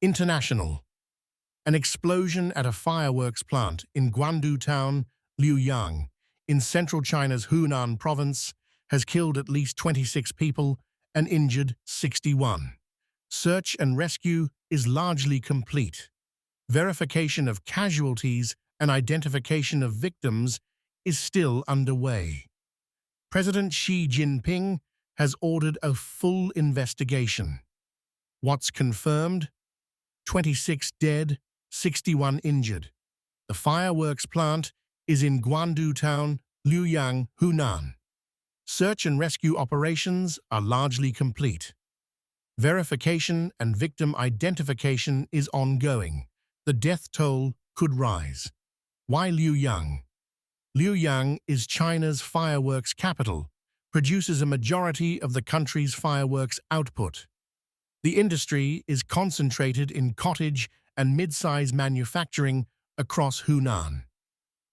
International. An explosion at a fireworks plant in Guandu town, Liuyang, in central China's Hunan province, has killed at least 26 people and injured 61. Search and rescue is largely complete. Verification of casualties and identification of victims is still underway. President Xi Jinping has ordered a full investigation. What's confirmed? 26 dead, 61 injured. The fireworks plant is in Guandu town, Liuyang, Hunan. Search and rescue operations are largely complete. Verification and victim identification is ongoing. The death toll could rise. Why Liuyang? Liuyang is China's fireworks capital, produces a majority of the country's fireworks output. The industry is concentrated in cottage and mid-size manufacturing across Hunan.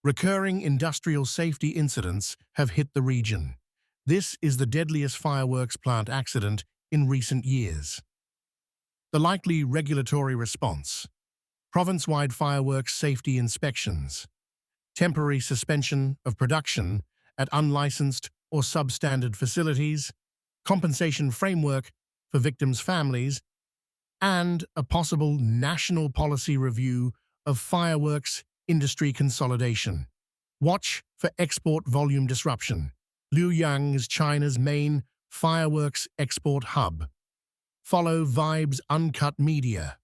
Recurring industrial safety incidents have hit the region. This is the deadliest fireworks plant accident in recent years. The likely regulatory response: province-wide fireworks safety inspections, temporary suspension of production at unlicensed or substandard facilities, compensation framework for victims' families, and a possible national policy review of fireworks industry consolidation. Watch for export volume disruption. Liuyang is China's main fireworks export hub. Follow Vibe's Uncut Media.